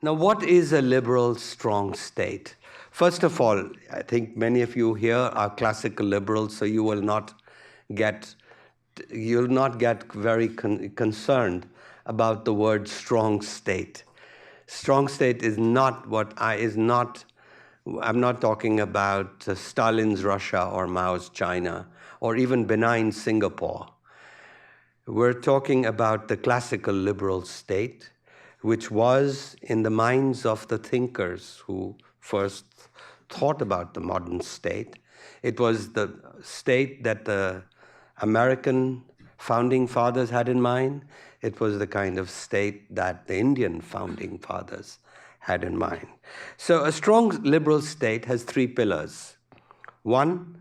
Now, what is a liberal, strong state? First of all, I think many of you here are classical liberals, so you will not get very concerned about the word strong state. Strong state is not I'm not talking about Stalin's Russia or Mao's China or even benign Singapore. We're talking about the classical liberal state, which was in the minds of the thinkers who first thought about the modern state. It was the state that the American founding fathers had in mind. It was the kind of state that the Indian founding fathers had in mind. So a strong liberal state has three pillars. One,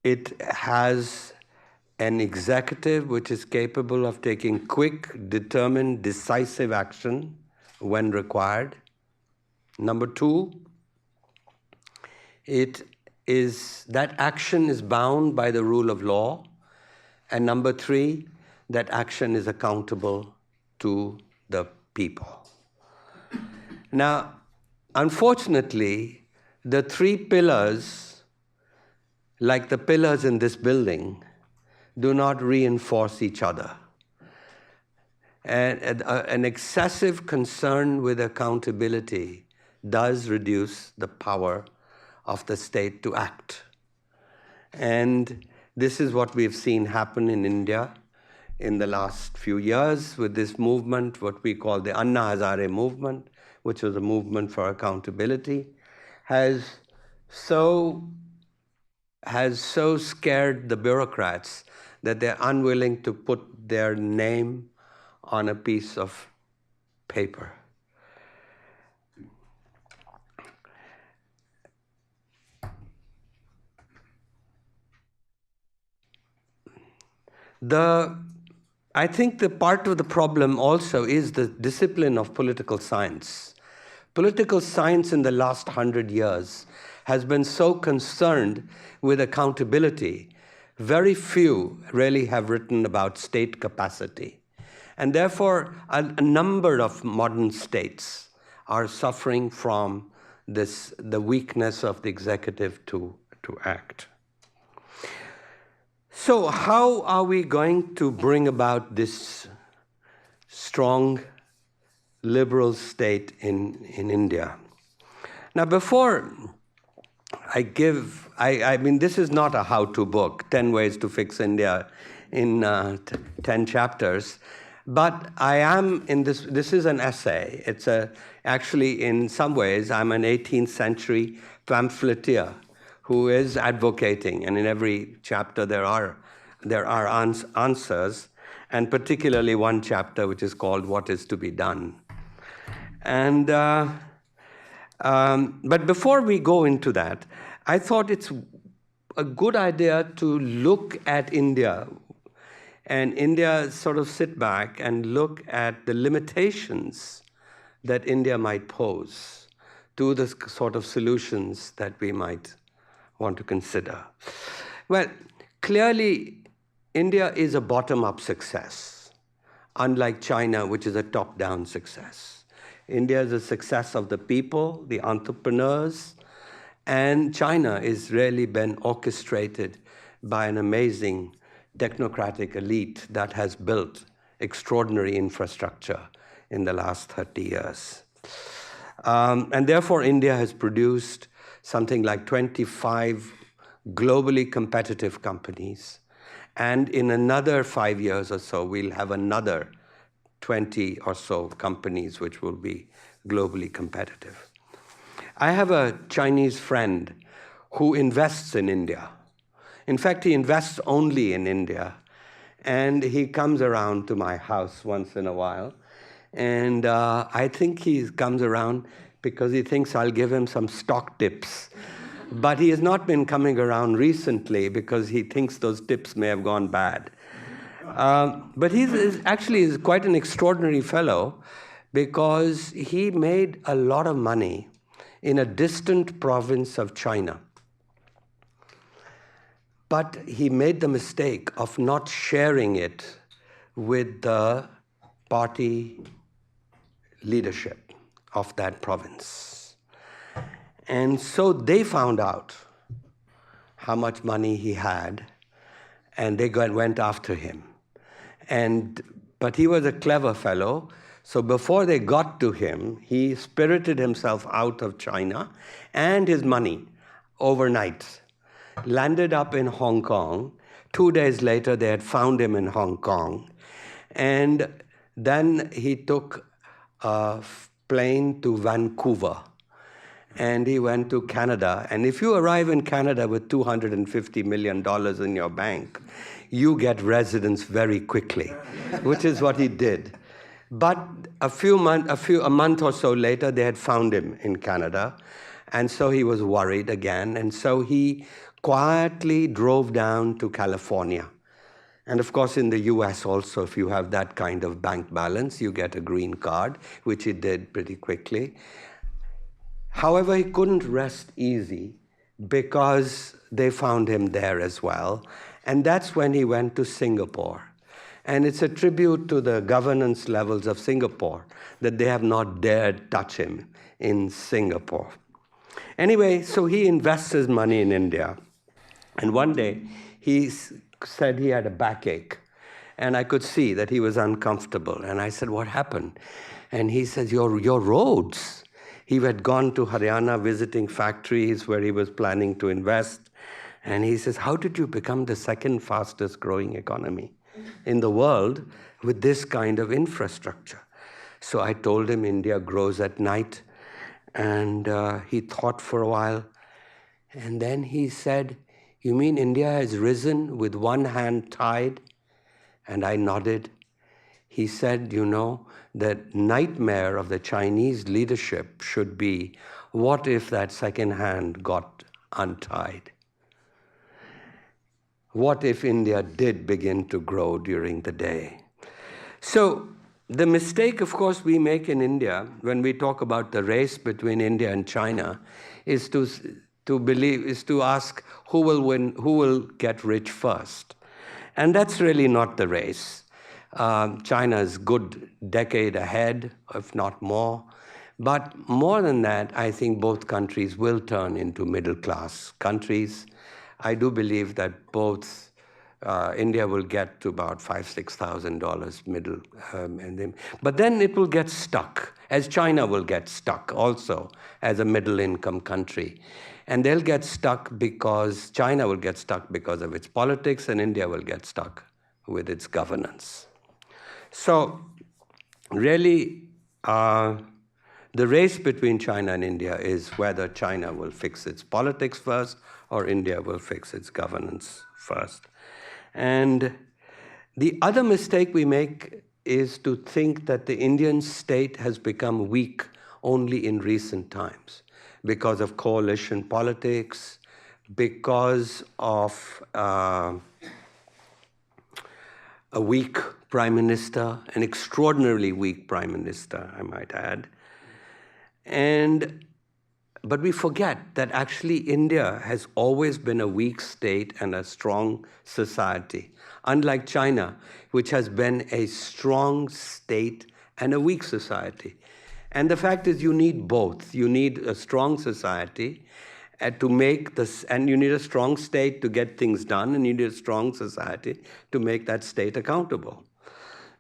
it has an executive which is capable of taking quick, determined, decisive action when required. Number two, that action is bound by the rule of law. And number three, that action is accountable to the people. Now, unfortunately, the three pillars, like the pillars in this building, do not reinforce each other. And an excessive concern with accountability does reduce the power of the state to act. And this is what we've seen happen in India in the last few years with this movement, what we call the Anna Hazare movement, which was a movement for accountability, has so scared the bureaucrats that they're unwilling to put their name on a piece of paper. I think the part of the problem also is the discipline of political science. Political science in the last 100 years has been so concerned with accountability. Very few really have written about state capacity. And therefore, a number of modern states are suffering from the weakness of the executive to act. So how are we going to bring about this strong liberal state in India? Now, before I mean, this is not a how-to book, 10 Ways to Fix India in 10 chapters, but I am in this is an essay. It's actually, in some ways, I'm an 18th century pamphleteer who is advocating, and in every chapter there are answers, and particularly one chapter which is called What is to be Done. And but before we go into that, I thought it's a good idea to look at India, and India sort of sit back and look at the limitations that India might pose to the sort of solutions that we might want to consider. Well, clearly, India is a bottom-up success, unlike China, which is a top-down success. India is a success of the people, the entrepreneurs, and China is really been orchestrated by an amazing technocratic elite that has built extraordinary infrastructure in the last 30 years. And therefore, India has produced something like 25 globally competitive companies. And in another 5 years or so, we'll have another 20 or so companies which will be globally competitive. I have a Chinese friend who invests in India. In fact, he invests only in India. And he comes around to my house once in a while. And I think he comes around because he thinks I'll give him some stock tips. But he has not been coming around recently because he thinks those tips may have gone bad. But he's actually quite an extraordinary fellow because he made a lot of money in a distant province of China. But he made the mistake of not sharing it with the party leadership of that province. And so they found out how much money he had, and they went after him. But he was a clever fellow, so before they got to him, he spirited himself out of China and his money overnight, landed up in Hong Kong. 2 days later, they had found him in Hong Kong. And then he took a plane to Vancouver. And he went to Canada. And if you arrive in Canada with $250 million in your bank, you get residence very quickly, which is what he did. But a month or so later, they had found him in Canada. And so he was worried again. And so he quietly drove down to California. And of course, in the US also, if you have that kind of bank balance, you get a green card, which he did pretty quickly. However, he couldn't rest easy because they found him there as well. And that's when he went to Singapore. And it's a tribute to the governance levels of Singapore that they have not dared touch him in Singapore. Anyway, so he invests his money in India. And one day, he said he had a backache. And I could see that he was uncomfortable. And I said, what happened? And he said, your roads. He had gone to Haryana visiting factories where he was planning to invest. And he says, how did you become the second fastest growing economy in the world with this kind of infrastructure? So I told him India grows at night. And he thought for a while. And then he said, you mean India has risen with one hand tied? And I nodded. He said, you know, the nightmare of the Chinese leadership should be, what if that second hand got untied? What if India did begin to grow during the day? So the mistake, of course, we make in India when we talk about the race between India and China is to ask who will win, who will get rich first. And that's really not the race. China is a good decade ahead, if not more. But more than that, I think both countries will turn into middle-class countries. I do believe that both India will get to about $5,000-6,000 middle, but then it will get stuck, as China will get stuck also as a middle-income country. And they'll get stuck because China will get stuck because of its politics, and India will get stuck with its governance. So really, the race between China and India is whether China will fix its politics first or India will fix its governance first. And the other mistake we make is to think that the Indian state has become weak only in recent times because of coalition politics, because of a weak prime minister, an extraordinarily weak prime minister, I might add. But we forget that actually India has always been a weak state and a strong society, unlike China, which has been a strong state and a weak society. And the fact is you need both. You need a strong society to make this, and you need a strong state to get things done, and you need a strong society to make that state accountable.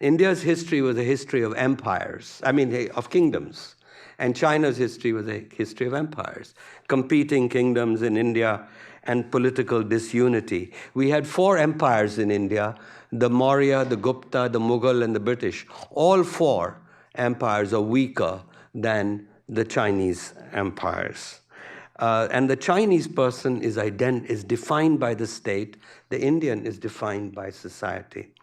India's history was a history of empires, of kingdoms. And China's history was a history of empires, competing kingdoms in India and political disunity. We had 4 empires in India, the Maurya, the Gupta, the Mughal, and the British. All 4 empires are weaker than the Chinese empires. And the Chinese person is defined by the state. The Indian is defined by society.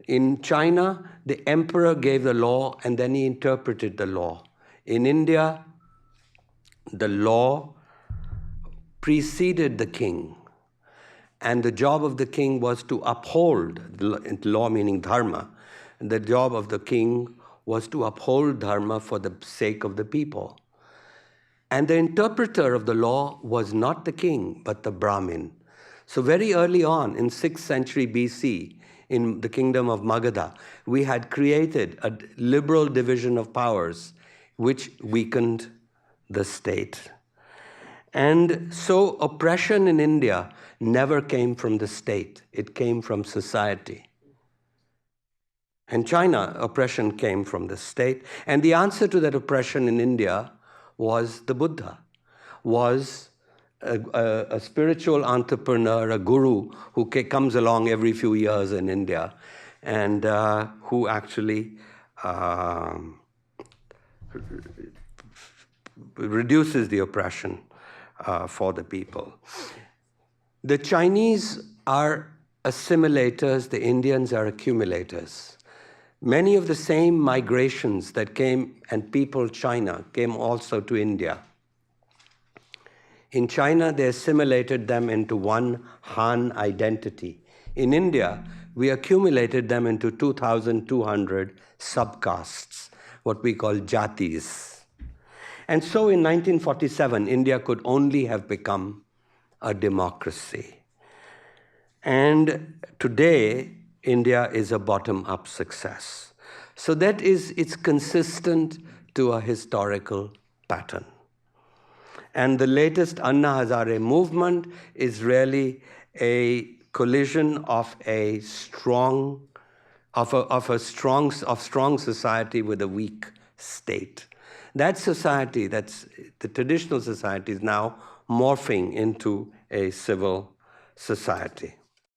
In China, the emperor gave the law and then he interpreted the law. In India, the law preceded the king. And the job of the king was to uphold, law meaning dharma. The job of the king was to uphold dharma for the sake of the people. And the interpreter of the law was not the king, but the Brahmin. So very early on, in 6th century BC, in the kingdom of Magadha, we had created a liberal division of powers which weakened the state. And so oppression in India never came from the state, it came from society. In China, oppression came from the state, and the answer to that oppression in India was the Buddha, was a spiritual entrepreneur, a guru who comes along every few years in India, and who actually reduces the oppression for the people. The Chinese are assimilators, the Indians are accumulators. Many of the same migrations that came and peopled China came also to India. In China, they assimilated them into one Han identity. In India, we accumulated them into 2,200 subcastes, what we call jatis. And so in 1947, India could only have become a democracy. And today, India is a bottom-up success. So that is, it's consistent to a historical pattern. And the latest Anna Hazare movement is really a collision of strong society with a weak state. That society, that's the traditional society, is now morphing into a civil society.